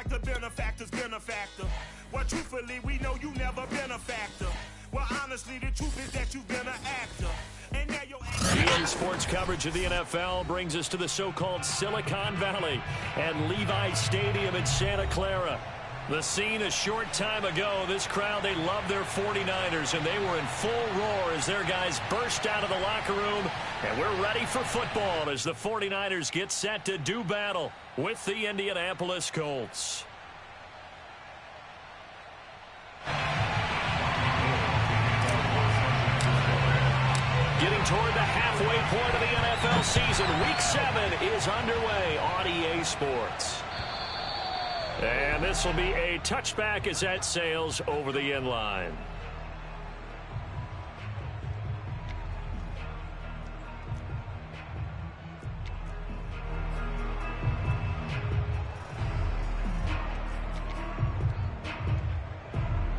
factor, benefactor's been a factor. Well, truthfully, we know you never been a factor. Well, honestly, the truth is that you've been an actor. And now you're EA Sports coverage of the NFL brings us to the so-called Silicon Valley and Levi Stadium in Santa Clara. The scene a short time ago, this crowd, they love their 49ers, and they were in full roar as their guys burst out of the locker room. And we're ready for football as the 49ers get set to do battle with the Indianapolis Colts. Getting toward the halfway point of the NFL season, Week 7 is underway on EA Sports. And this will be a touchback as that sails over the end line.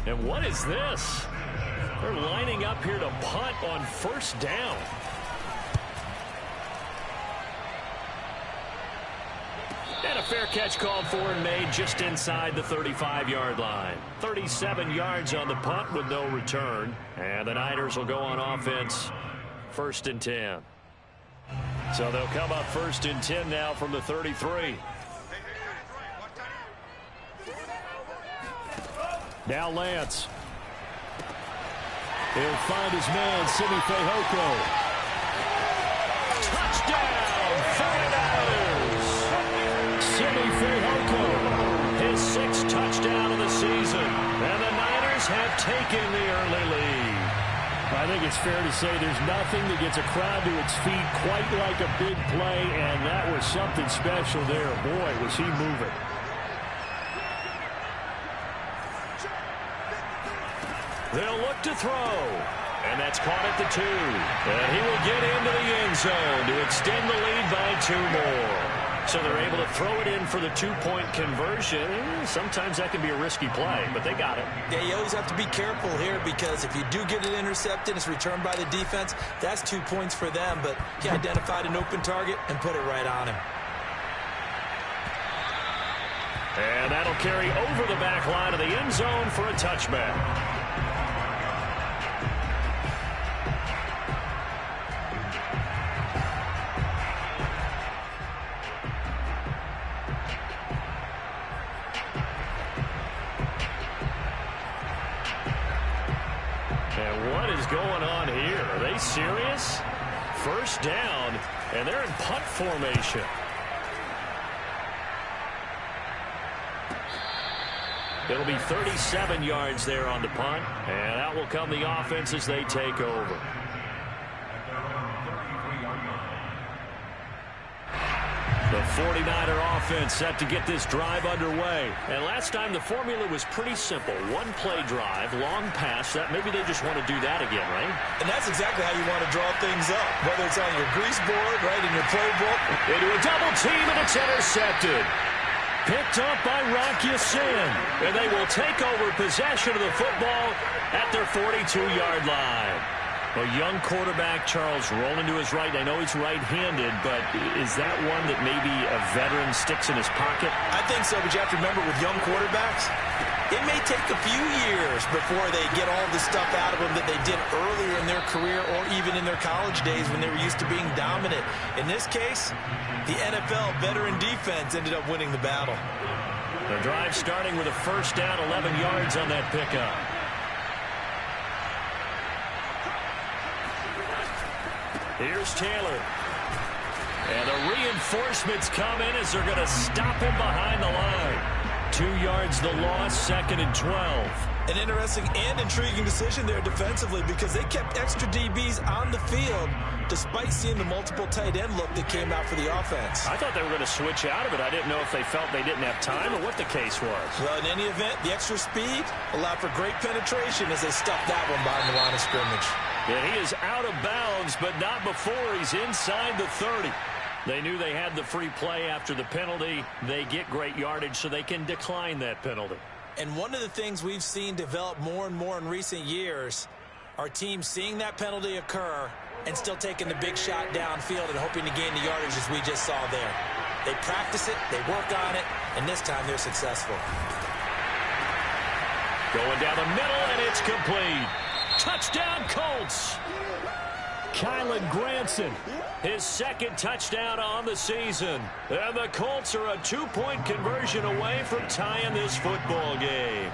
And what is this? They're lining up here to punt on first down. And a fair catch called for and made just inside the 35-yard line. 37 yards on the punt with no return. And the Niners will go on offense, 1st and 10. So they'll come up 1st and 10 now from the 33. Now Lance. He'll find his man, Simi Fehoko. Touchdown, 49ers! Simi Fehoko, his 6th touchdown of the season. And the Niners have taken the early lead. I think it's fair to say there's nothing that gets a crowd to its feet quite like a big play, and that was something special there. Boy, was he moving. They'll look to throw, and that's caught at the 2. And he will get into the end zone to extend the lead by 2 more. So they're able to throw it in for the 2-point conversion. Sometimes that can be a risky play, but they got it. Yeah, you always have to be careful here because if you do get it intercepted, it's returned by the defense, that's 2 points for them. But he identified an open target and put it right on him. And that'll carry over the back line of the end zone for a touchback. And what is going on here? Are they serious? First down, and they're in punt formation. It'll be 37 yards there on the punt, and out will come the offense as they take over. The 49er offense set to get this drive underway. And last time the formula was pretty simple. One-play drive, long pass. That maybe they just want to do that again, right? And that's exactly how you want to draw things up. Whether it's on your grease board, right, in your playbook. Into a double team, and it's intercepted. Picked up by Rock Ya-Sin. And they will take over possession of the football at their 42-yard line. A young quarterback, Charles, rolling to his right. I know he's right-handed, but is that one that maybe a veteran sticks in his pocket? I think so, but you have to remember with young quarterbacks, it may take a few years before they get all the stuff out of them that they did earlier in their career or even in their college days when they were used to being dominant. In this case, the NFL veteran defense ended up winning the battle. The drive starting with a first down, 11 yards on that pickup. Here's Taylor. And the reinforcements come in as they're going to stop him behind the line. 2 yards the loss, 2nd and 12. An interesting and intriguing decision there defensively because they kept extra DBs on the field despite seeing the multiple tight end look that came out for the offense. I thought they were going to switch out of it. I didn't know if they felt they didn't have time or what the case was. Well, in any event, the extra speed allowed for great penetration as they stuffed that one behind the line of scrimmage. And he is out of bounds, but not before he's inside the 30. They knew they had the free play after the penalty. They get great yardage so they can decline that penalty. And one of the things we've seen develop more and more in recent years are teams seeing that penalty occur and still taking the big shot downfield and hoping to gain the yardage as we just saw there. They practice it, they work on it, and this time they're successful. Going down the middle, and it's complete. Touchdown, Colts. Kylen Granson, his second touchdown on the season. And the Colts are a 2-point conversion away from tying this football game.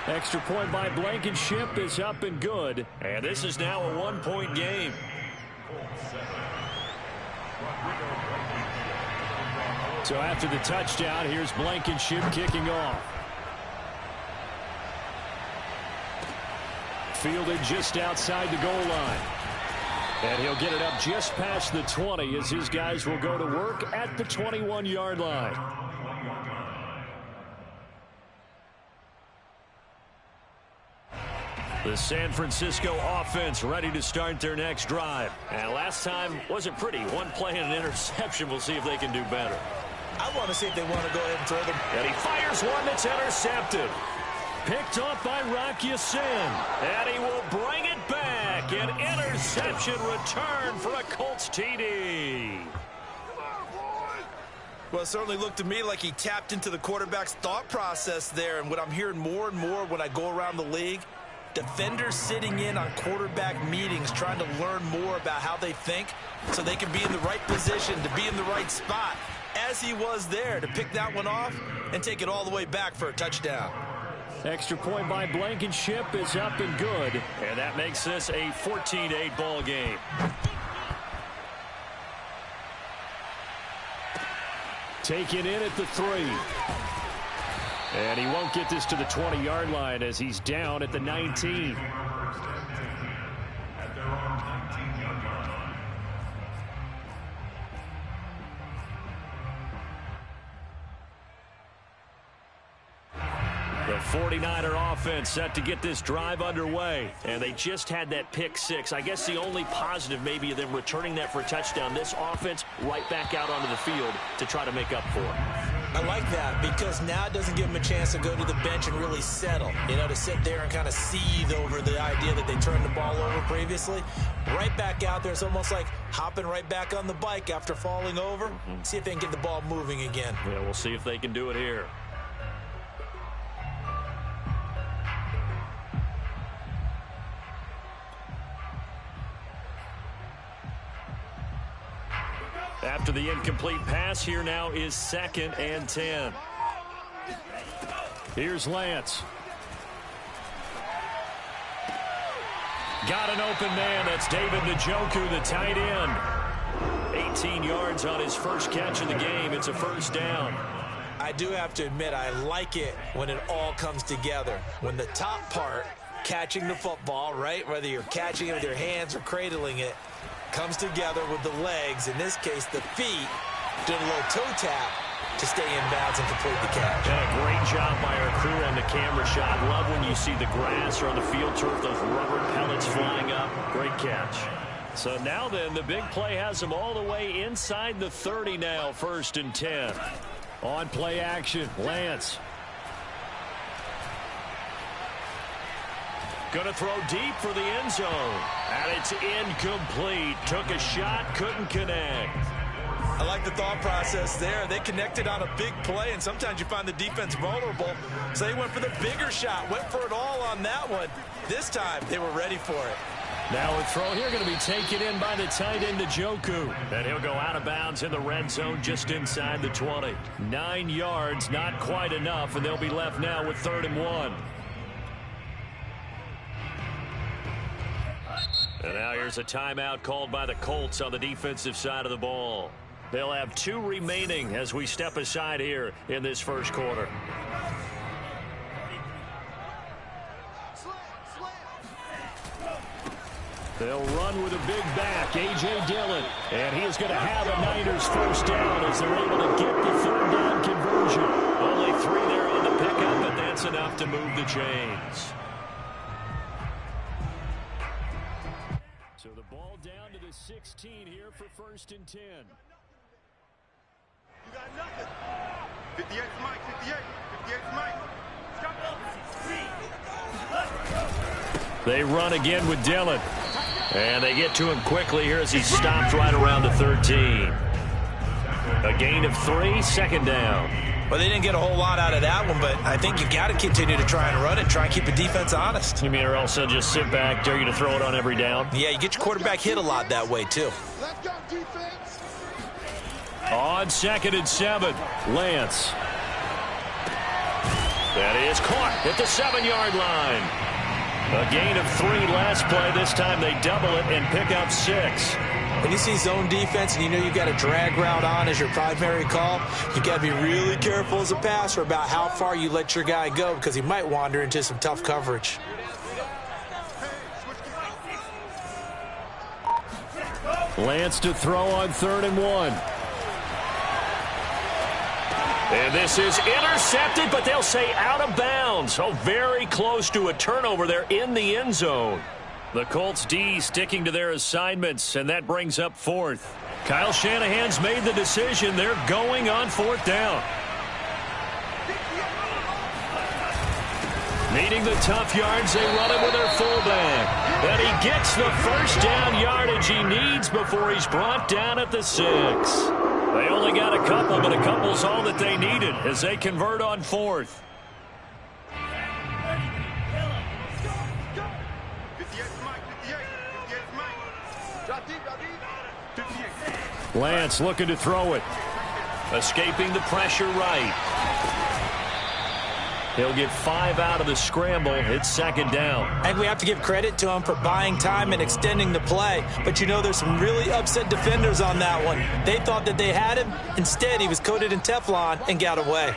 extra point by Blankenship is up and good. And this is now a 1-point game. So after the touchdown, here's Blankenship kicking off. Fielded just outside the goal line. And he'll get it up just past the 20 as his guys will go to work at the 21-yard line. The San Francisco offense ready to start their next drive. And last time wasn't pretty. One play and an interception. We'll see if they can do better. I want to see if they want to go ahead and throw them. And he fires one that's intercepted. Picked off by Rock Ya-Sin. And he will bring it back. An interception return for a Colts TD. Well, it certainly looked to me like he tapped into the quarterback's thought process there. And what I'm hearing more and more when I go around the league, defenders sitting in on quarterback meetings trying to learn more about how they think so they can be in the right position to be in the right spot, as he was there to pick that one off and take it all the way back for a touchdown. Extra point by Blankenship is up and good. And that makes this a 14-8 ball game. Taken in at the 3. And he won't get this to the 20-yard line as he's down at the 19. The 49er offense set to get this drive underway. And they just had that pick six. I guess the only positive maybe of them returning that for a touchdown. This offense right back out onto the field to try to make up for it. I like that because now it doesn't give them a chance to go to the bench and really settle. You know, to sit there and kind of seethe over the idea that they turned the ball over previously. Right back out there. It's almost like hopping right back on the bike after falling over. See if they can get the ball moving again. Yeah, we'll see if they can do it here. After the incomplete pass, here now is 2nd and 10. Here's Lance. Got an open man. That's David Njoku, the tight end. 18 yards on his first catch of the game. It's a first down. I do have to admit, I like it when it all comes together. When the top part, catching the football, right, whether you're catching it with your hands or cradling it, comes together with the legs, in this case the feet, doing a little toe tap to stay in bounds and complete the catch. And a great job by our crew on the camera shot. Love when you see the grass or on the field turf, those rubber pellets flying up. Great catch. So now then, the big play has them all the way inside the 30 now, 1st and 10. On play action, Lance. Going to throw deep for the end zone. And it's incomplete. Took a shot, couldn't connect. I like the thought process there. They connected on a big play, and sometimes you find the defense vulnerable. So they went for the bigger shot, went for it all on that one. This time, they were ready for it. Now a throw here going to be taken in by the tight end, Njoku. And he'll go out of bounds in the red zone just inside the 20. 9 yards, not quite enough, and they'll be left now with 3rd and 1. And now here's a timeout called by the Colts on the defensive side of the ball. They'll have 2 remaining as we step aside here in this first quarter. They'll run with a big back, A.J. Dillon. And he is going to have a Niners first down as they're able to get the 3rd down conversion. Only 3 there on the pickup, but that's enough to move the chains. So the ball down to the 16 here for 1st and 10. You got nothing. 58's Mike, 58. 58's Mike. They run again with Dillon. And they get to him quickly here as he stops right around the 13. A gain of 3, second down. Well, they didn't get a whole lot out of that one, but I think you've got to continue to try and run it, try and keep the defense honest. You mean, or else they'll just sit back, dare you to throw it on every down? Yeah, you get your quarterback hit a lot that way, too. Let's go, defense. On 2nd and 7, Lance. That is caught at the 7-yard line. A gain of 3 last play. This time they double it and pick up 6. When you see zone defense and you know you've got a drag route on as your primary call, you've got to be really careful as a passer about how far you let your guy go because he might wander into some tough coverage. Lance to throw on 3rd and 1. And this is intercepted, but they'll say out of bounds. Oh, very close to a turnover there in the end zone. The Colts D sticking to their assignments, and that brings up 4th. Kyle Shanahan's made the decision. They're going on 4th down. Needing the tough yards, they run it with their fullback. And he gets the first down yardage he needs before he's brought down at the 6. They only got a couple, but a couple's all that they needed as they convert on 4th. Lance looking to throw it. Escaping the pressure right. He'll get 5 out of the scramble. It's 2nd down. I think we have to give credit to him for buying time and extending the play. But, you know, there's some really upset defenders on that one. They thought that they had him. Instead, he was coated in Teflon and got away.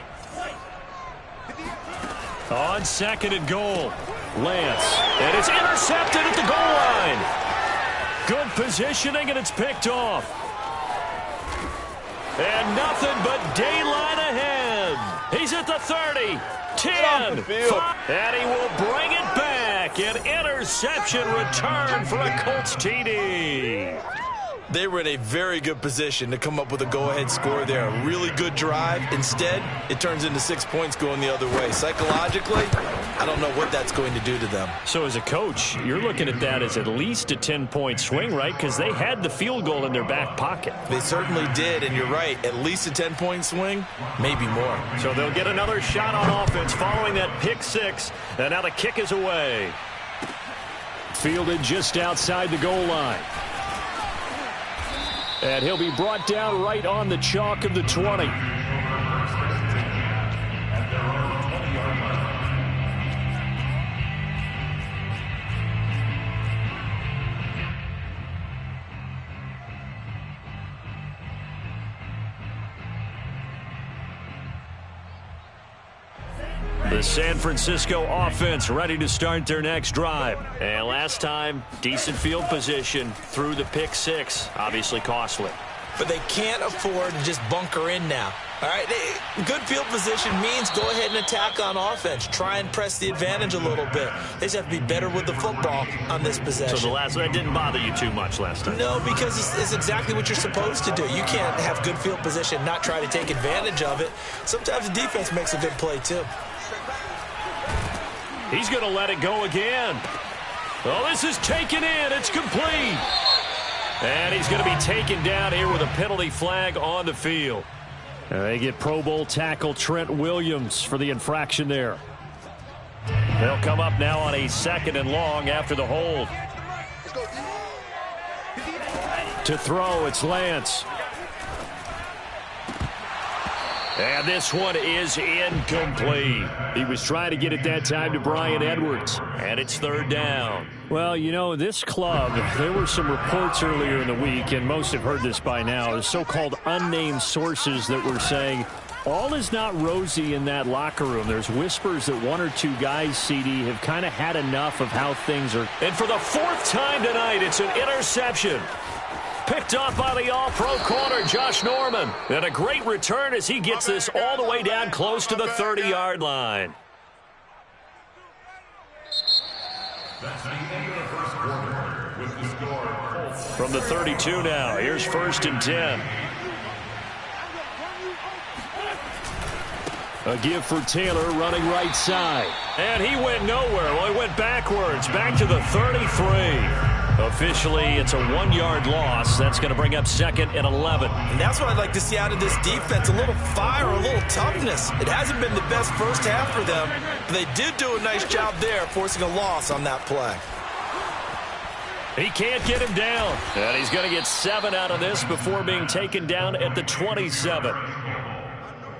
On 2nd and goal, Lance. And it's intercepted at the goal line. Good positioning, and it's picked off. And nothing but daylight ahead. He's at the 30, 10, 5, and he will bring it back. An interception return for a Colts TD. They were in a very good position to come up with a go-ahead score there. A really good drive. Instead, it turns into 6 points going the other way. Psychologically, I don't know what that's going to do to them. So as a coach, you're looking at that as at least a 10-point swing, right? Because they had the field goal in their back pocket. They certainly did, and you're right. At least a 10-point swing, maybe more. So they'll get another shot on offense following that pick 6, and now the kick is away. Fielded just outside the goal line. And he'll be brought down right on the chalk of the 20. The San Francisco offense ready to start their next drive. And last time, decent field position through the pick 6. Obviously costly. But they can't afford to just bunker in now. All right, good field position means go ahead and attack on offense. Try and press the advantage a little bit. They just have to be better with the football on this possession. So that didn't bother you too much last time? No, because it's exactly what you're supposed to do. You can't have good field position and not try to take advantage of it. Sometimes the defense makes a good play, too. He's going to let it go again. Oh, this is taken in. It's complete. And he's going to be taken down here with a penalty flag on the field. And they get Pro Bowl tackle Trent Williams for the infraction there. They'll come up now on a 2nd and long after the hold. To throw, it's Lance. And this one is incomplete. He was trying to get it that time to Bryan Edwards. And it's 3rd down. Well, you know, this club, there were some reports earlier in the week, and most have heard this by now, the so-called unnamed sources that were saying all is not rosy in that locker room. There's whispers that 1 or 2 guys, CD, have kind of had enough of how things are. And for the 4th time tonight, it's an interception. Picked off by the all-pro corner, Josh Norman. And a great return as he gets this all the way down close to the 30-yard line. That's the end of the first quarter with the score. From the 32 now, here's 1st and 10. A give for Taylor running right side. And he went nowhere. Well, he went backwards, back to the 33. Officially, it's a 1-yard loss. That's going to bring up 2nd and 11. And that's what I'd like to see out of this defense, a little fire, a little toughness. It hasn't been the best first half for them, but they did do a nice job there, forcing a loss on that play. He can't get him down. And he's going to get 7 out of this before being taken down at the 27.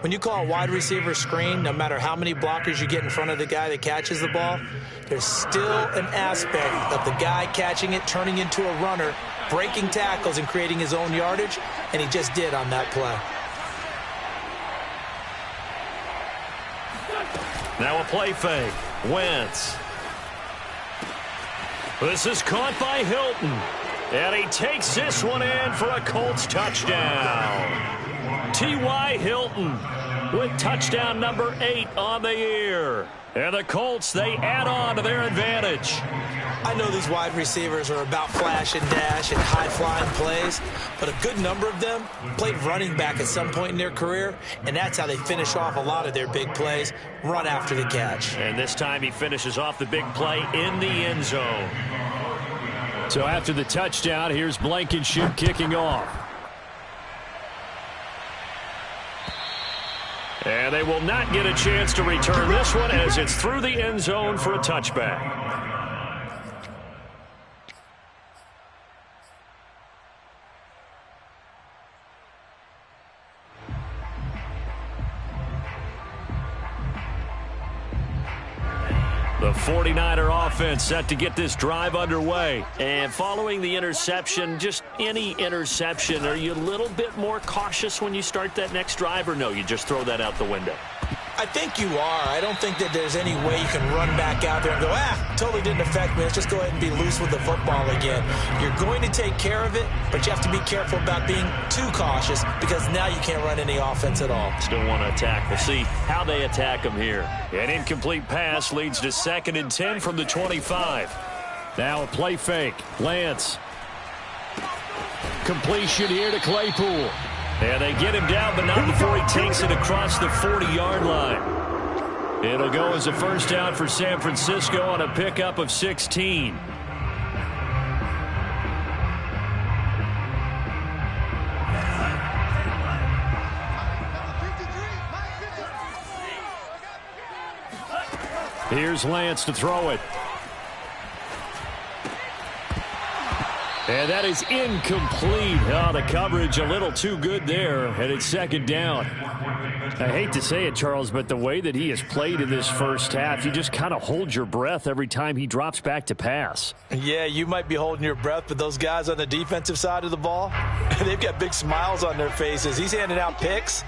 When you call a wide receiver screen, no matter how many blockers you get in front of the guy that catches the ball, there's still an aspect of the guy catching it, turning into a runner, breaking tackles and creating his own yardage, and he just did on that play. Now a play fake. Wentz. This is caught by Hilton. And he takes this one in for a Colts touchdown. T.Y. Hilton with touchdown number 8 on the year. And the Colts, they add on to their advantage. I know these wide receivers are about flash and dash and high-flying plays, but a good number of them played running back at some point in their career, and that's how they finish off a lot of their big plays, run after the catch. And this time he finishes off the big play in the end zone. So after the touchdown, here's Blankenship kicking off. And they will not get a chance to return this one as it's through the end zone for a touchback. The 49er offense set to get this drive underway. And following the interception, just any interception, are you a little bit more cautious when you start that next drive, or no, you just throw that out the window? I think you are. I don't think that there's any way you can run back out there and go, totally didn't affect me. Let's just go ahead and be loose with the football again. You're going to take care of it, but you have to be careful about being too cautious because now you can't run any offense at all. Still want to attack. We'll see how they attack them here. An incomplete pass leads to 2nd and 10 from the 25. Now a play fake. Lance. Completion here to Claypool. And they get him down, but not before he takes it across the 40-yard line. It'll go as a first down for San Francisco on a pickup of 16. Here's Lance to throw it. And that is incomplete. Oh, the coverage a little too good there, and it's 2nd down. I hate to say it, Charles, but the way that he has played in this first half, you just kind of hold your breath every time he drops back to pass. Yeah, you might be holding your breath, but those guys on the defensive side of the ball, they've got big smiles on their faces. He's handing out picks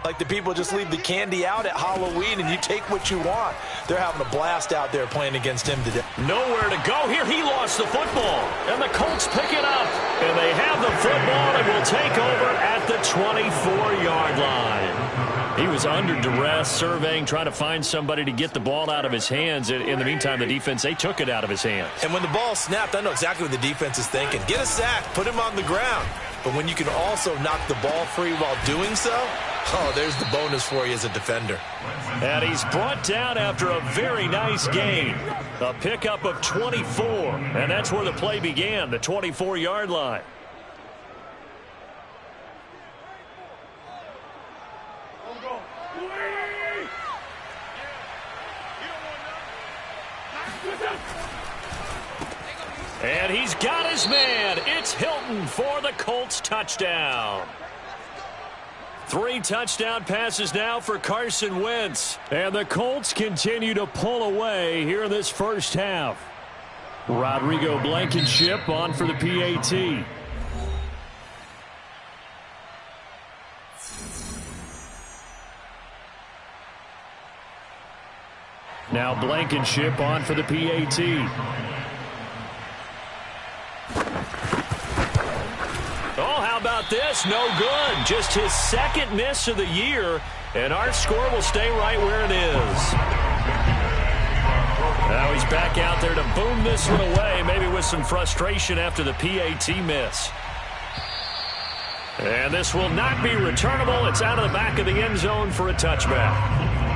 like the people just leave the candy out at Halloween and you take what you want. They're having a blast out there playing against him today. Nowhere to go here. He lost the football. And the Colts pick it up. And they have the football and will take over at the 24-yard line. He was under duress, surveying, trying to find somebody to get the ball out of his hands. In the meantime, the defense, they took it out of his hands. And when the ball snapped, I know exactly what the defense is thinking. Get a sack, put him on the ground. But when you can also knock the ball free while doing so, there's the bonus for you as a defender. And he's brought down after a very nice gain. A pickup of 24. And that's where the play began, the 24-yard line. And he's got his man. It's Hilton for the Colts touchdown. 3 touchdown passes now for Carson Wentz. And the Colts continue to pull away here in this first half. Rodrigo Blankenship on for the PAT. Now Blankenship on for the PAT. How about this? No good. Just his 2nd miss of the year, and our score will stay right where it is. Now he's back out there to boom this one away, maybe with some frustration after the PAT miss. And this will not be returnable. It's out of the back of the end zone for a touchback.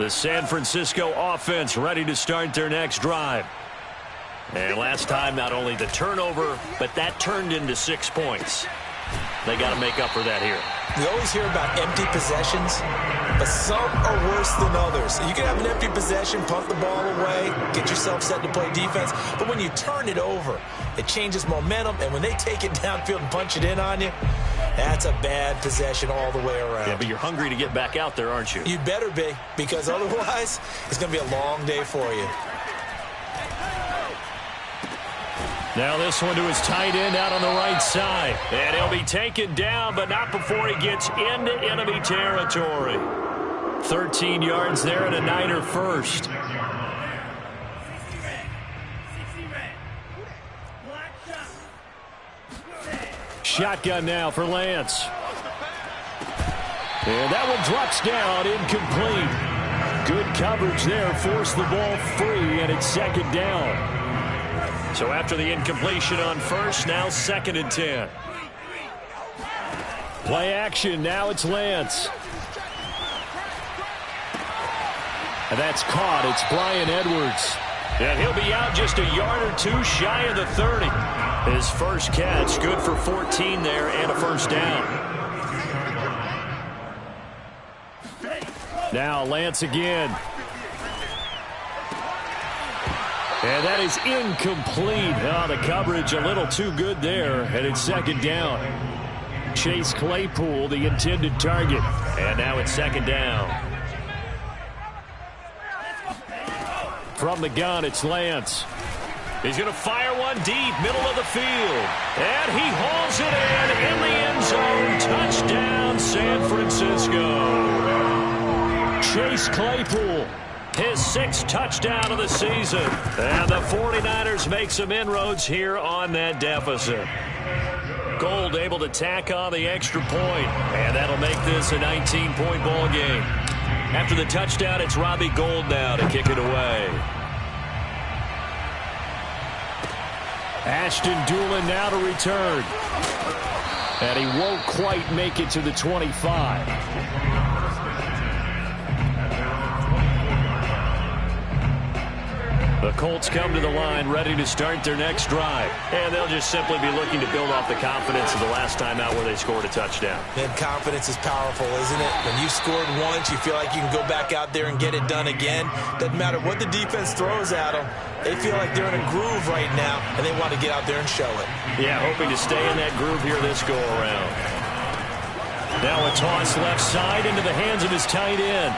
The San Francisco offense ready to start their next drive. And last time, not only the turnover, but that turned into 6 points. They got to make up for that here. We always hear about empty possessions, but some are worse than others. You can have an empty possession, punt the ball away, get yourself set to play defense, but when you turn it over, it changes momentum, and when they take it downfield and punch it in on you, that's a bad possession all the way around. Yeah, but you're hungry to get back out there, aren't you? You better be, because otherwise, it's going to be a long day for you. Now this one to his tight end out on the right side. And he'll be taken down, but not before he gets into enemy territory. 13 yards there and a Niner first. Shotgun now for Lance. And that one drops down, incomplete. Good coverage there, forced the ball free, and it's second down. So after the incompletion on first, now 2nd and 10. Play action, now it's Lance. And that's caught, it's Bryan Edwards. And he'll be out just a yard or two shy of the 30. His first catch, good for 14 there and a first down. Now Lance again. And that is incomplete. Oh, the coverage a little too good there, and it's second down. Chase Claypool, the intended target. And now it's second down. From the gun, it's Lance. He's going to fire one deep, middle of the field. And he hauls it in the end zone. Touchdown, San Francisco. Chase Claypool. His 6th touchdown of the season. And the 49ers make some inroads here on that deficit. Gold able to tack on the extra point. And that'll make this a 19-point ball game. After the touchdown, it's Robbie Gould now to kick it away. Ashton Dulin now to return. And he won't quite make it to the 25. The Colts come to the line ready to start their next drive. And they'll just simply be looking to build off the confidence of the last time out where they scored a touchdown. Man, confidence is powerful, isn't it? When you've scored once, you feel like you can go back out there and get it done again. Doesn't matter what the defense throws at them. They feel like they're in a groove right now, and they want to get out there and show it. Yeah, hoping to stay in that groove here this go-around. Now a toss left side into the hands of his tight end.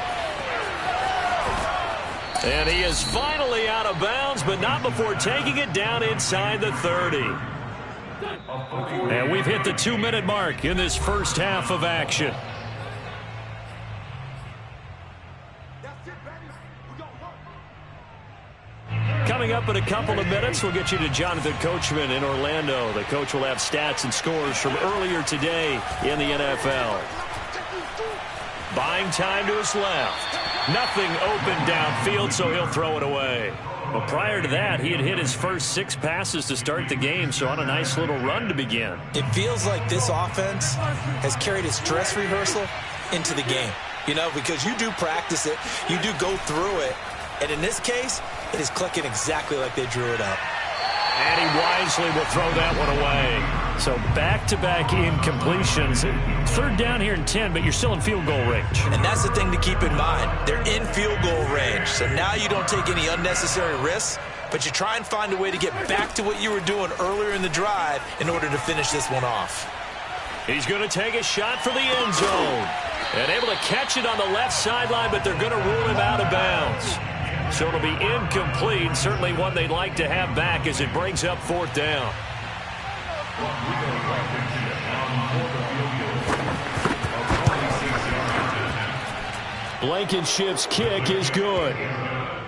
And he is finally out of bounds, but not before taking it down inside the 30. And we've hit the 2-minute mark in this first half of action. Coming up in a couple of minutes, we'll get you to Jonathan Coachman in Orlando. The coach will have stats and scores from earlier today in the NFL. Buying time to his left. Nothing open downfield, so he'll throw it away. Well, prior to that, he had hit his first 6 passes to start the game, so on a nice little run to begin. It feels like this offense has carried its dress rehearsal into the game. You know, because you do practice it, you do go through it, and in this case, it is clicking exactly like they drew it up. And he wisely will throw that one away. So back-to-back incompletions. 3rd down here and 10, but you're still in field goal range. And that's the thing to keep in mind. They're in field goal range. So now you don't take any unnecessary risks, but you try and find a way to get back to what you were doing earlier in the drive in order to finish this one off. He's going to take a shot for the end zone. And able to catch it on the left sideline, but they're going to rule him out of bounds. So it'll be incomplete. Certainly one they'd like to have back as it brings up 4th down. Blankenship's kick is good.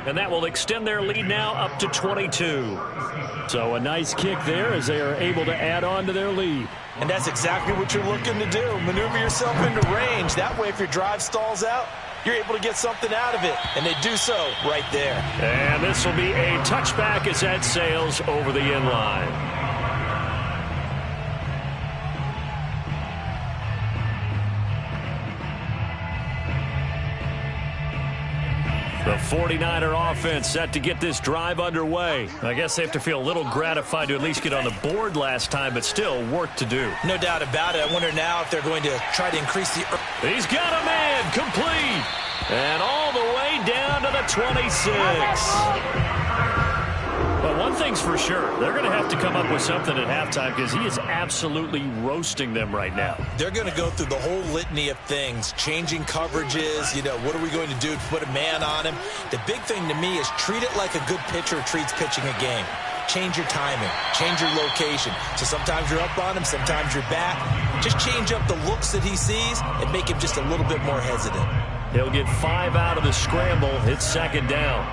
And that will extend their lead now up to 22. So a nice kick there as they are able to add on to their lead. And that's exactly what you're looking to do. Maneuver yourself into range. That way, if your drive stalls out, you're able to get something out of it. And they do so right there. And this will be a touchback as that sails over the end line. The 49er offense set to get this drive underway. I guess they have to feel a little gratified to at least get on the board last time, but still work to do. No doubt about it. I wonder now if they're going to try to increase the... He's got a man, complete. And all the way down to the 26. But one thing's for sure, they're going to have to come up with something at halftime because he is absolutely roasting them right now. They're going to go through the whole litany of things, changing coverages, what are we going to do to put a man on him? The big thing to me is treat it like a good pitcher treats pitching a game. Change your timing, change your location. So sometimes you're up on him, sometimes you're back. Just change up the looks that he sees and make him just a little bit more hesitant. He'll get 5 out of the scramble. It's second down.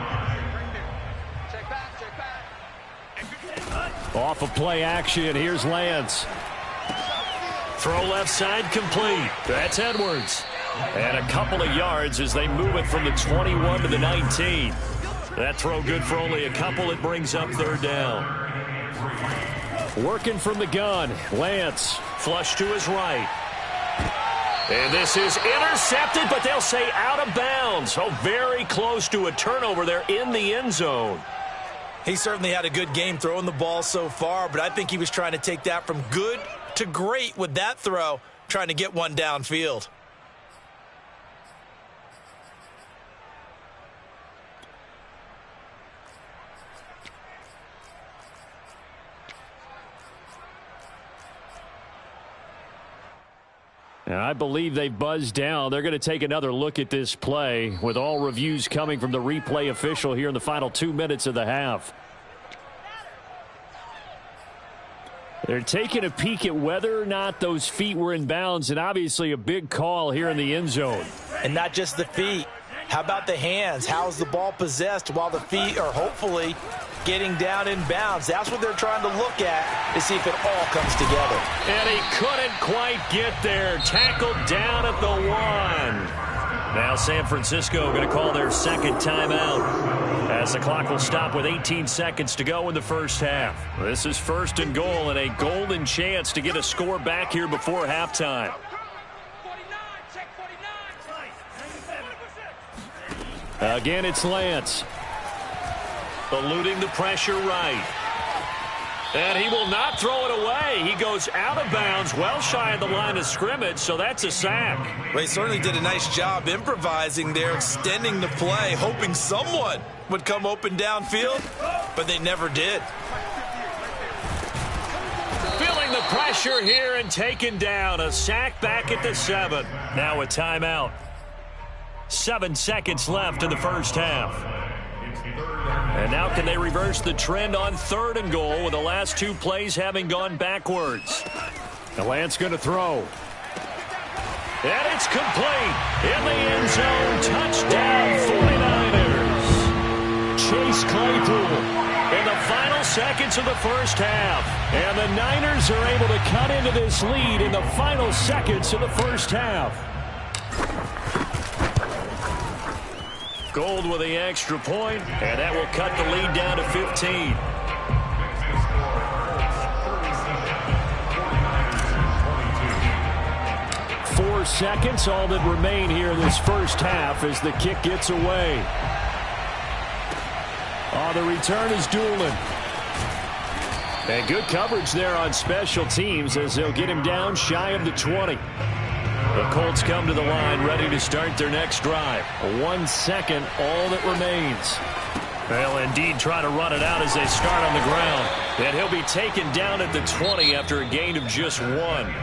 Off of play action, here's Lance. Throw left side complete. That's Edwards. And a couple of yards as they move it from the 21 to the 19. That throw good for only a couple. It brings up third down. Working from the gun. Lance flush to his right. And this is intercepted, but they'll say out of bounds. Oh, very close to a turnover there in the end zone. He certainly had a good game throwing the ball so far, but I think he was trying to take that from good to great with that throw, trying to get one downfield. And I believe they've buzzed down. They're going to take another look at this play with all reviews coming from the replay official here in the final 2 minutes of the half. They're taking a peek at whether or not those feet were in bounds, and obviously a big call here in the end zone. And not just the feet. How about the hands? How's the ball possessed while the feet are hopefully getting down in bounds? That's what they're trying to look at to see if it all comes together. And he couldn't quite get there. Tackled down at the 1. Now San Francisco going to call their second timeout as the clock will stop with 18 seconds to go in the first half. This is first and goal and a golden chance to get a score back here before halftime. Again, it's Lance. Eluding the pressure right. And he will not throw it away. He goes out of bounds, well shy of the line of scrimmage, so that's a sack. Well, he certainly did a nice job improvising there, extending the play, hoping someone would come open downfield, but they never did. Feeling the pressure here and taken down. A sack back at the 7. Now a timeout. 7 seconds left in the first half. And now can they reverse the trend on third and goal with the last 2 plays having gone backwards? The Lance going to throw. And it's complete. In the end zone. Touchdown 49ers. Chase Claypool in the final seconds of the first half. And the Niners are able to cut into this lead in the final seconds of the first half. Gold with the extra point, and that will cut the lead down to 15. Four seconds, all that remain here in this first half as the kick gets away. The return is Doolin. And good coverage there on special teams as they'll get him down shy of the 20. The Colts come to the line ready to start their next drive. 1 second, all that remains. They'll indeed try to run it out as they start on the ground. And he'll be taken down at the 20 after a gain of just 1.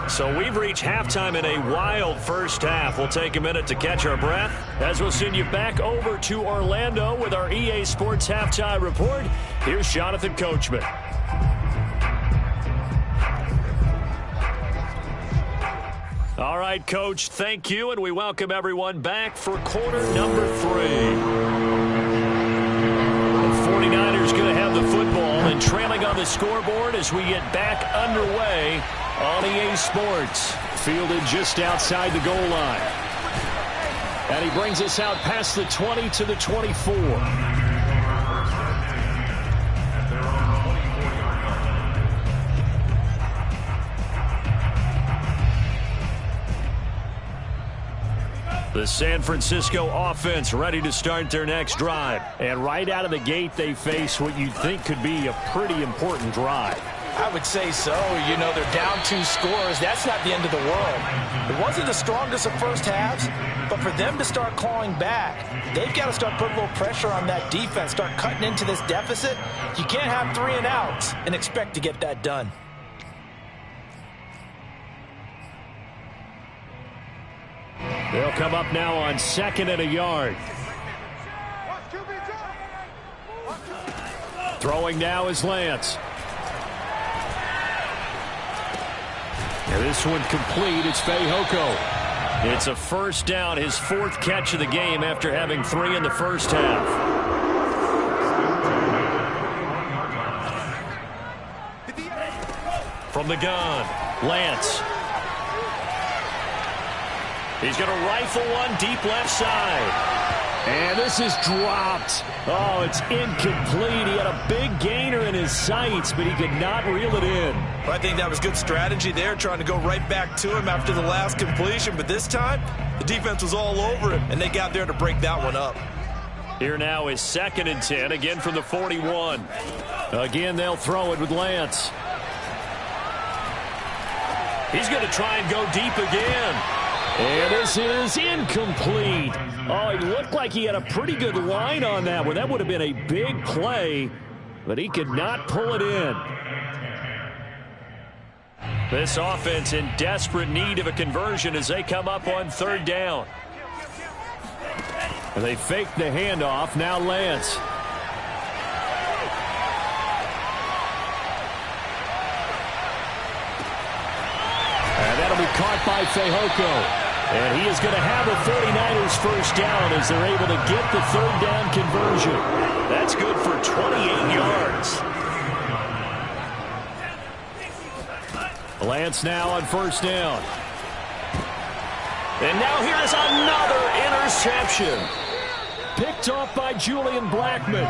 So we've reached halftime in a wild first half. We'll take a minute to catch our breath as we'll send you back over to Orlando with our EA Sports Halftime Report. Here's Jonathan Coachman. All right, Coach, thank you, and we welcome everyone back for quarter number 3. The 49ers going to have the football and trailing on the scoreboard as we get back underway on EA Sports. Fielded just outside the goal line. And he brings us out past the 20 to the 24. The San Francisco offense ready to start their next drive. And right out of the gate, they face what you'd think could be a pretty important drive. I would say so. You know, they're down 2 scores. That's not the end of the world. It wasn't the strongest of first halves, but for them to start clawing back, they've got to start putting a little pressure on that defense, start cutting into this deficit. You can't have 3 and outs and expect to get that done. They'll come up now on 2nd and a yard. Throwing now is Lance. And this one complete. It's Fehoko. It's a first down, his 4th catch of the game after having 3 in the first half. From the gun, Lance. He's going to rifle one deep left side. And this is dropped. Oh, it's incomplete. He had a big gainer in his sights, but he could not reel it in. Well, I think that was good strategy there, trying to go right back to him after the last completion. But this time, the defense was all over him, and they got there to break that one up. Here now is 2nd and 10, again from the 41. Again, they'll throw it with Lance. He's going to try and go deep again. And this is incomplete. Oh, he looked like he had a pretty good line on that one. That would have been a big play, but he could not pull it in. This offense in desperate need of a conversion as they come up on 3rd down. And they fake the handoff. Now Lance. And that'll be caught by Fehoko. And he is going to have a 49ers first down as they're able to get the 3rd down conversion. That's good for 28 yards. Lance now on 1st down. And now here's another interception. Picked off by Julian Blackmon.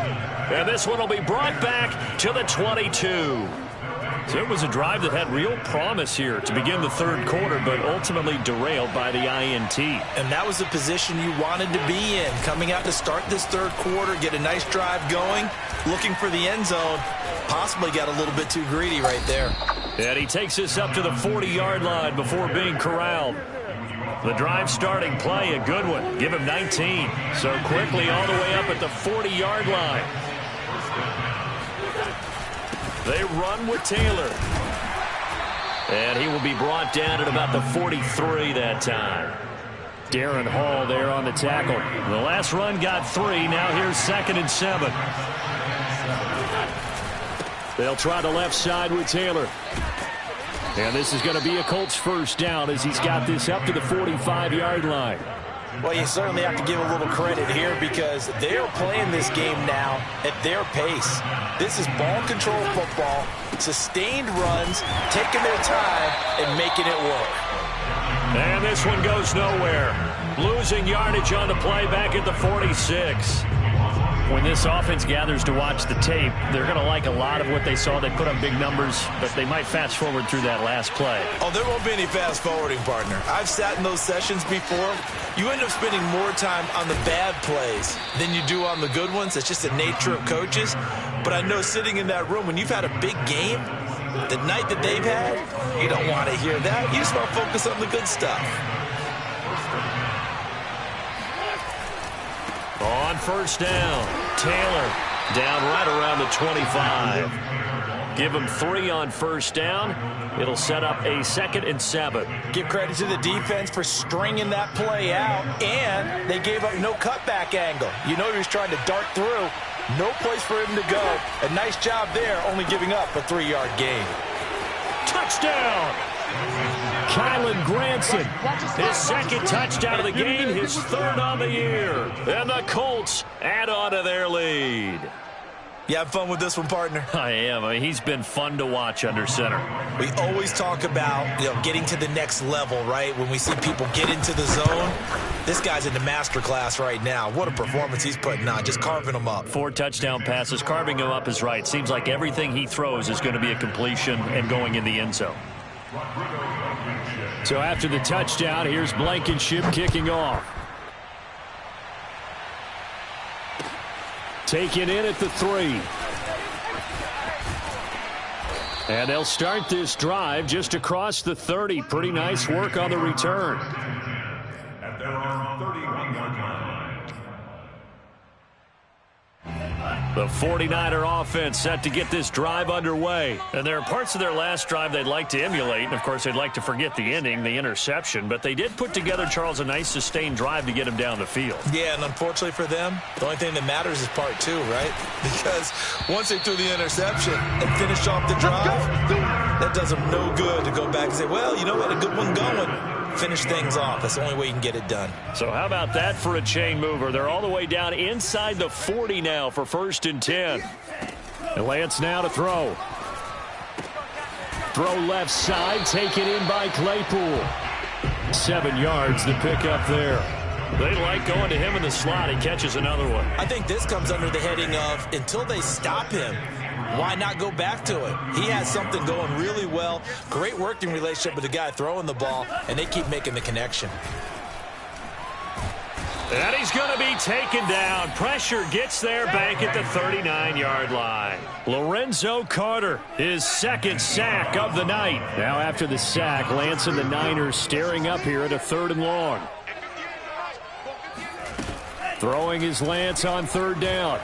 And this one will be brought back to the 22. So it was a drive that had real promise here to begin the 3rd quarter, but ultimately derailed by the INT. And that was the position you wanted to be in, coming out to start this 3rd quarter, get a nice drive going, looking for the end zone. Possibly got a little bit too greedy right there. And he takes us up to the 40-yard line before being corralled. The drive starting play, a good one. Give him 19. So quickly all the way up at the 40-yard line. They run with Taylor. And he will be brought down at about the 43 that time. Darren Hall there on the tackle. The last run got 3. Now here's 2nd and 7. They'll try the left side with Taylor. And this is going to be a Colts first down as he's got this up to the 45-yard line. Well, you certainly have to give a little credit here because they're playing this game now at their pace. This is ball control football, sustained runs, taking their time and making it work. And this one goes nowhere. Losing yardage on the play back at the 46. When this offense gathers to watch the tape, they're going to like a lot of what they saw. They put up big numbers, but they might fast forward through that last play. Oh, there won't be any fast forwarding, partner. I've sat in those sessions before. You end up spending more time on the bad plays than you do on the good ones. It's just the nature of coaches. But I know sitting in that room, when you've had a big game, the night that they've had, you don't want to hear that. You just want to focus on the good stuff. On first down, Taylor down right around the 25. Give him 3 on first down. It'll set up a 2nd and 7. Give credit to the defense for stringing that play out, and they gave up no cutback angle. You know he was trying to dart through. No place for him to go. A nice job there, only giving up a 3-yard gain. Touchdown! Kylen Granson. His 2nd touchdown of the game, his 3rd on the year. And the Colts add on to their lead. You have fun with this one, partner? I am. He's been fun to watch under center. We always talk about, getting to the next level, right? When we see people get into the zone, this guy's in the master class right now. What a performance he's putting on, just carving them up. 4 touchdown passes, carving him up is right. Seems like everything he throws is going to be a completion and going in the end zone. So after the touchdown, here's Blankenship kicking off. taken in at the 3. And they'll start this drive just across the 30. Pretty nice work on the return. At their own 31-yard line. The 49er offense set to get this drive underway. And there are parts of their last drive they'd like to emulate. And, of course, they'd like to forget the ending, the interception. But they did put together, Charles, a nice sustained drive to get him down the field. Yeah, and unfortunately for them, the only thing that matters is part 2, right? Because once they threw the interception and finished off the drive, that does them no good to go back and say, well, you know what, a good one going. Finish things off. That's the only way you can get it done. So how about that for a chain mover? They're all the way down inside the 40 now for 1st and 10. And Lance now to throw. Throw left side, taken in by Claypool. 7 yards to pick up there. They like going to him in the slot. He catches another one. I think this comes under the heading of until they stop him, why not go back to it? He has something going really well. Great working relationship with the guy throwing the ball, and they keep making the connection. And he's going to be taken down. Pressure gets there back at the 39-yard line. Lorenzo Carter, his 2nd sack of the night. Now after the sack, Lance and the Niners staring up here at a 3rd and long. Throwing is Lance on 3rd down.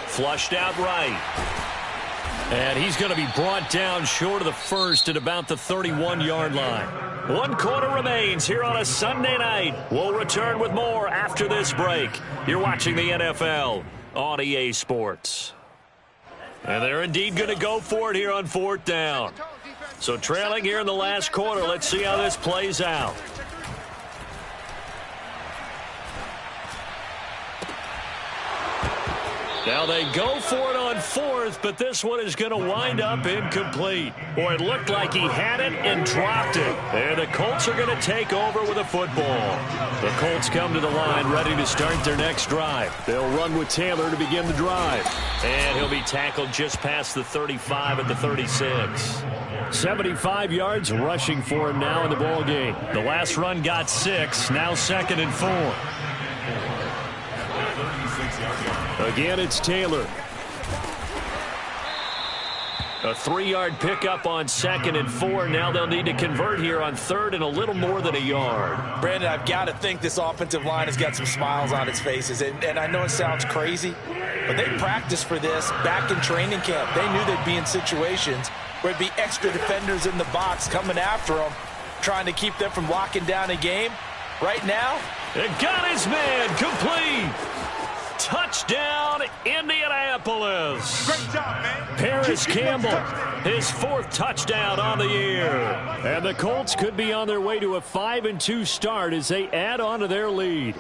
Flushed out right. And he's going to be brought down short of the 1st at about the 31-yard line. 1 quarter remains here on a Sunday night. We'll return with more after this break. You're watching the NFL on EA Sports. And they're indeed going to go for it here on 4th down. So trailing here in the last quarter. Let's see how this plays out. Now they go for it on 4th, but this one is going to wind up incomplete. Boy, it looked like he had it and dropped it. And the Colts are going to take over with a football. The Colts come to the line ready to start their next drive. They'll run with Taylor to begin the drive. And he'll be tackled just past the 35 at the 36. 75 yards rushing for him now in the ball game. The last run got 6, now 2nd and 4. Again, it's Taylor. A 3-yard pickup on 2nd and 4. Now they'll need to convert here on 3rd and a little more than a yard. Brandon, I've got to think this offensive line has got some smiles on its faces. And I know it sounds crazy, but they practiced for this back in training camp. They knew they'd be in situations where it'd be extra defenders in the box coming after them, trying to keep them from locking down a game. Right now, it got his man complete. Touchdown, Indianapolis. Great job, man. Paris Campbell, his 4th touchdown on the year. And the Colts could be on their way to a 5-2 start as they add on to their lead.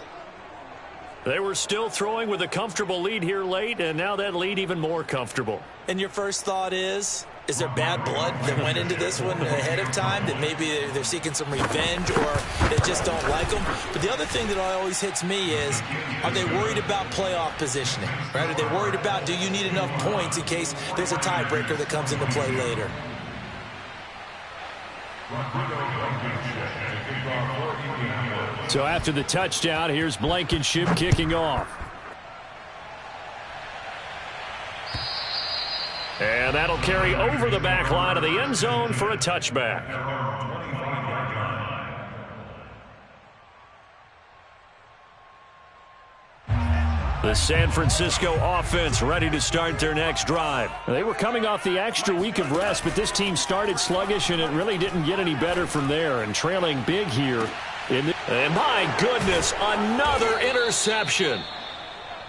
They were still throwing with a comfortable lead here late, and now that lead even more comfortable. And your first thought is there bad blood that went into this one ahead of time, that maybe they're seeking some revenge or they just don't like them? But the other thing that always hits me is, are they worried about playoff positioning? Right? Are they worried about, do you need enough points in case there's a tiebreaker that comes into play later? So after the touchdown, here's Blankenship kicking off. And that'll carry over the back line of the end zone for a touchback. The San Francisco offense ready to start their next drive. They were coming off the extra week of rest, but this team started sluggish, and it really didn't get any better from there. And trailing big here. And my goodness, another interception.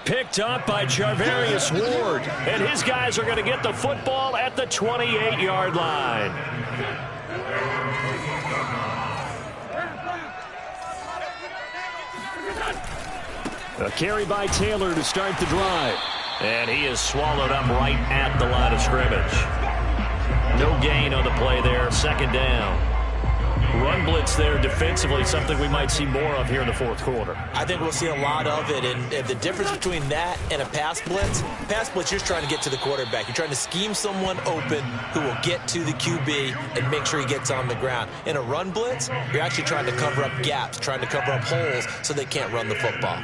Picked up by Charvarius Ward. And his guys are going to get the football at the 28-yard line. A carry by Taylor to start the drive. And he is swallowed up right at the line of scrimmage. No gain on the play there, 2nd down. run blitz there defensively, something we might see more of here in the fourth quarter. I think we'll see a lot of it, and the difference between that and a pass blitz, you're just trying to get to the quarterback. You're trying to scheme someone open who will get to the QB and make sure he gets on the ground. In a run blitz, you're actually trying to cover up gaps, trying to cover up holes so they can't run the football.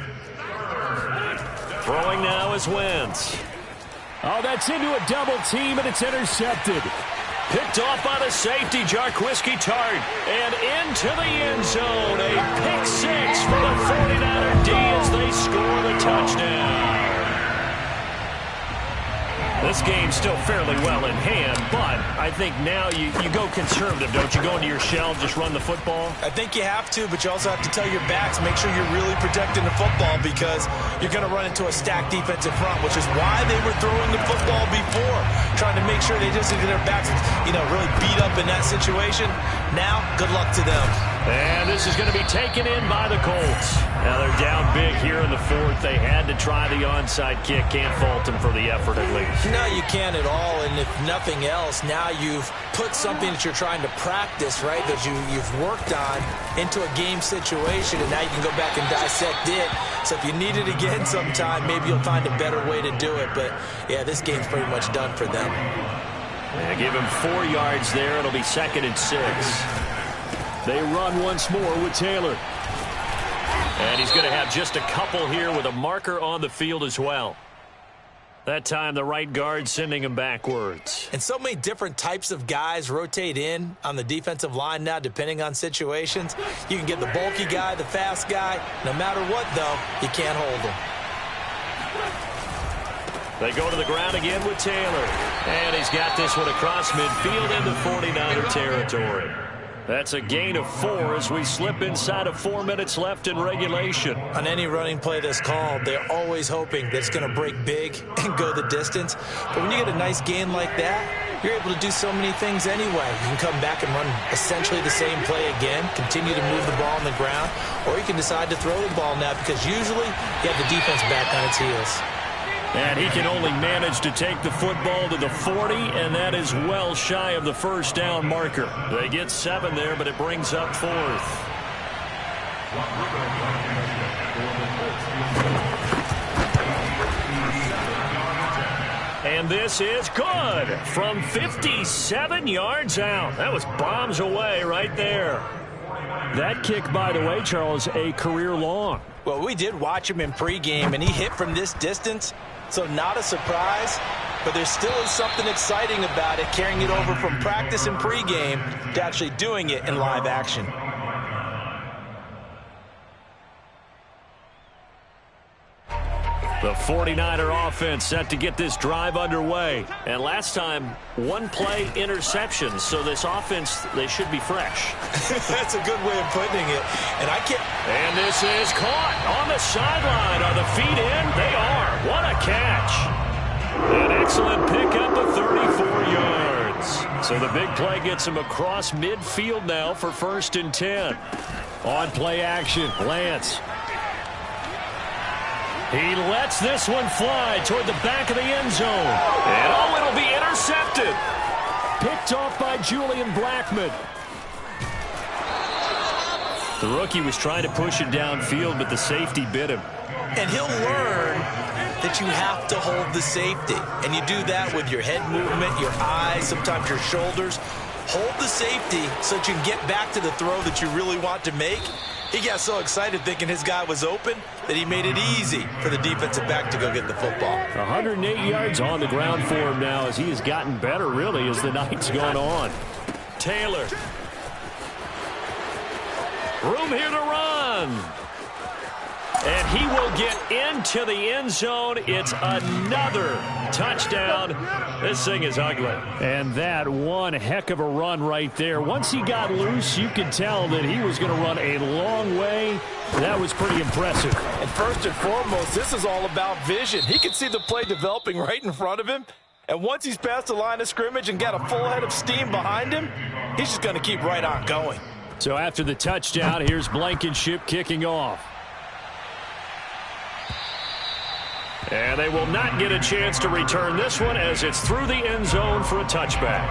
Throwing now is Wentz. Oh, that's into a double team, and it's intercepted. Picked off by the safety, Jarquiski Tart. And into the end zone. A pick six for the 49er D as they score the touchdown. This game's still fairly well in hand, but I think now you go conservative, don't you? Go into your shell, just run the football? I think you have to, but you also have to tell your backs, make sure you're really protecting the football because you're going to run into a stacked defensive front, which is why they were throwing the football before, trying to make sure they just get their backs, really beat up in that situation. Now, good luck to them. And this is going to be taken in by the Colts. Now they're down big here in the fourth. They had to try the onside kick. Can't fault them for the effort at least. No, you can't at all. And if nothing else, now you've put something that you're trying to practice, right, that you've worked on into a game situation, and now you can go back and dissect it. So if you need it again sometime, maybe you'll find a better way to do it. But, yeah, this game's pretty much done for them. They give him 4 yards there. It'll be 2nd and 6. They run once more with Taylor. And he's going to have just a couple here with a marker on the field as well. That time the right guard sending him backwards. And so many different types of guys rotate in on the defensive line now depending on situations. You can get the bulky guy, the fast guy. No matter what, though, you can't hold them. They go to the ground again with Taylor. And he's got this one across midfield into 49er territory. That's a gain of 4 as we slip inside of 4 minutes left in regulation. On any running play that's called, they're always hoping that it's going to break big and go the distance. But when you get a nice gain like that, you're able to do so many things anyway. You can come back and run essentially the same play again, continue to move the ball on the ground, or you can decide to throw the ball now because usually you have the defense back on its heels. And he can only manage to take the football to the 40, and that is well shy of the first down marker. They get 7 there, but it brings up 4th. And this is good from 57 yards out. That was bombs away right there. That kick, by the way, Charles, a career long. Well, we did watch him in pregame, and he hit from this distance. So not a surprise, but there still is something exciting about it, carrying it over from practice and pregame to actually doing it in live action. The 49er offense set to get this drive underway. And last time, 1 play interceptions. So this offense, they should be fresh. That's a good way of putting it. And this is caught on the sideline. Are the feet in? They are. What a catch. An excellent pickup of 34 yards. So the big play gets him across midfield now for 1st and 10. On play action, Lance. He lets this one fly toward the back of the end zone. And it'll be intercepted. Picked off by Julian Blackmon. The rookie was trying to push it downfield, but the safety bit him. And he'll learn that you have to hold the safety. And you do that with your head movement, your eyes, sometimes your shoulders. Hold the safety so that you can get back to the throw that you really want to make. He got so excited thinking his guy was open that he made it easy for the defensive back to go get the football. 108 yards on the ground for him now as he has gotten better, really, as the night's gone on. Taylor. Room here to run. And he will get into the end zone. It's another touchdown. This thing is ugly. And that one heck of a run right there. Once he got loose, you could tell that he was going to run a long way. That was pretty impressive. And first and foremost, this is all about vision. He could see the play developing right in front of him. And once he's past the line of scrimmage and got a full head of steam behind him, he's just going to keep right on going. So after the touchdown, here's Blankenship kicking off. And they will not get a chance to return this one as it's through the end zone for a touchback.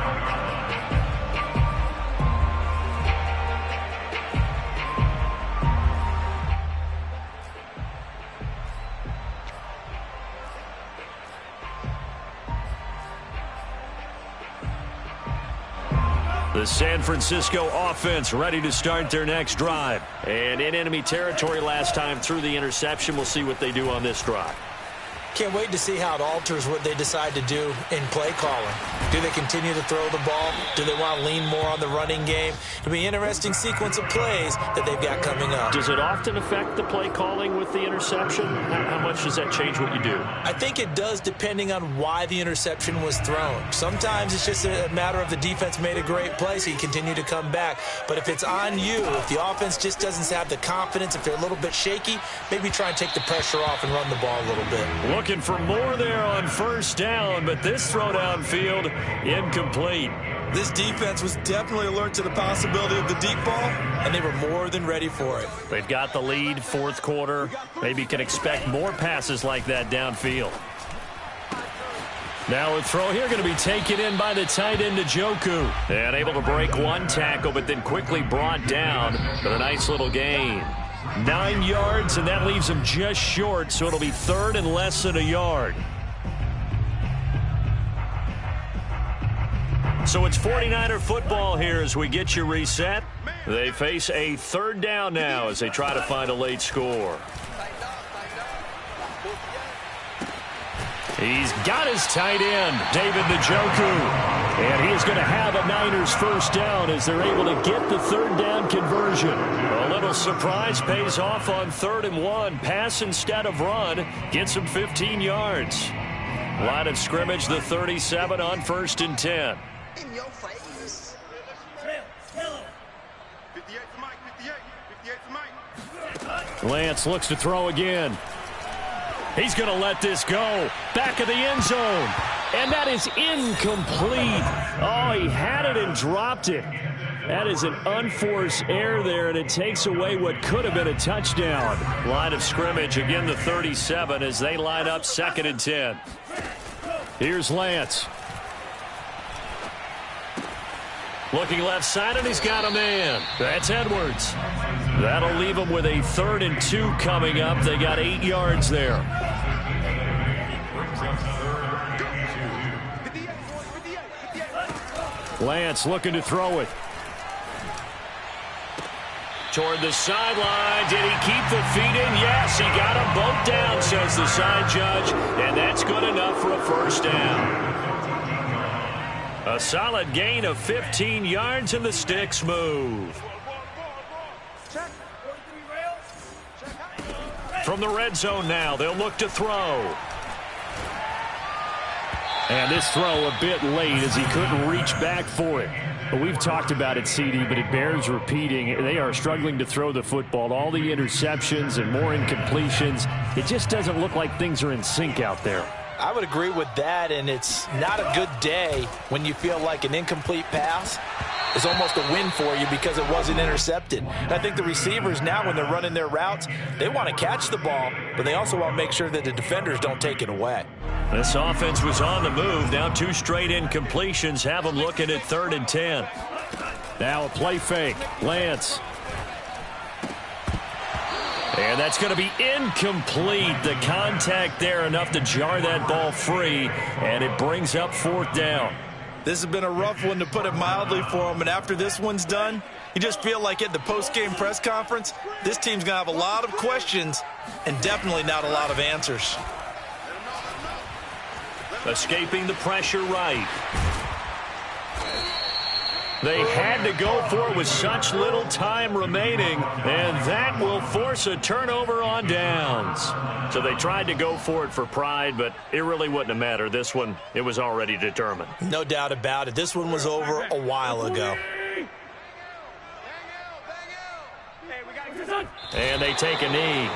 The San Francisco offense ready to start their next drive. And in enemy territory last time through the interception. We'll see what they do on this drive. Can't wait to see how it alters what they decide to do in play calling. Do they continue to throw the ball? Do they want to lean more on the running game? It'll be an interesting sequence of plays that they've got coming up. Does it often affect the play calling with the interception? How much does that change what you do? I think it does, depending on why the interception was thrown. Sometimes it's just a matter of the defense made a great play, so you continue to come back. But if it's on you, if the offense just doesn't have the confidence, if they're a little bit shaky, maybe try and take the pressure off and run the ball a little bit. Looking for more there on first down, but this throw downfield incomplete. This defense was definitely alert to the possibility of the deep ball, and they were more than ready for it. They've got the lead, fourth quarter. Maybe can expect more passes like that downfield. Now a throw here going to be taken in by the tight end Njoku. And able to break one tackle, but then quickly brought down. But a nice little gain. 9 yards, and that leaves him just short, so it'll be third and less than a yard. So it's 49er football here as we get you reset. They face a third down now as they try to find a late score. He's got his tight end, David Njoku. And he is going to have a Niners first down as they're able to get the third down conversion. A little surprise pays off on 3rd and 1. Pass instead of run. Gets him 15 yards. Line of scrimmage, the 37 on 1st and 10. In your face. 58 for Mike, 58 for Mike. Lance looks to throw again. He's going to let this go. Back of the end zone. And that is incomplete. Oh, he had it and dropped it. That is an unforced error there, and it takes away what could have been a touchdown. Line of scrimmage, again the 37 as they line up 2nd and 10. Here's Lance. Looking left side, and he's got a man. That's Edwards. That'll leave him with a 3rd and 2 coming up. They got 8 yards there. Lance looking to throw it. Toward the sideline. Did he keep the feet in? Yes, he got them both down, says the side judge. And that's good enough for a first down. A solid gain of 15 yards, and the sticks move. From the red zone now, they'll look to throw. And this throw a bit late as he couldn't reach back for it. But we've talked about it, CD, but it bears repeating. They are struggling to throw the football. All the interceptions and more incompletions. It just doesn't look like things are in sync out there. I would agree with that, and it's not a good day when you feel like an incomplete pass is almost a win for you because it wasn't intercepted. And I think the receivers now, when they're running their routes, they want to catch the ball, but they also want to make sure that the defenders don't take it away. This offense was on the move. Now 2 straight incompletions have them looking at 3rd and 10. Now a play fake. Lance. And that's going to be incomplete. The contact there enough to jar that ball free, and it brings up 4th down. This has been a rough one, to put it mildly, for him. And after this one's done, you just feel like at the post-game press conference, this team's going to have a lot of questions and definitely not a lot of answers. Escaping the pressure right. They had to go for it with such little time remaining, and that will force a turnover on downs. So they tried to go for it for pride, but it really wouldn't have mattered. This one, it was already determined. No doubt about it. This one was over a while ago. And they take a knee.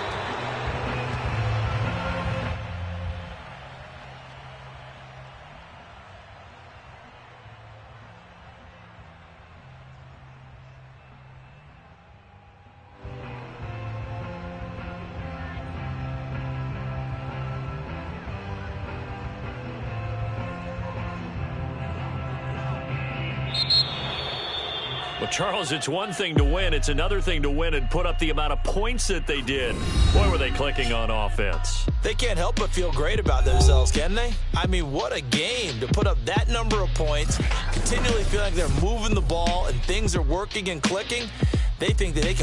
Well, Charles, it's one thing to win. It's another thing to win and put up the amount of points that they did. Boy, were they clicking on offense. They can't help but feel great about themselves, can they? I mean, what a game to put up that number of points continually feeling like they're moving the ball and things are working and clicking, they think that they can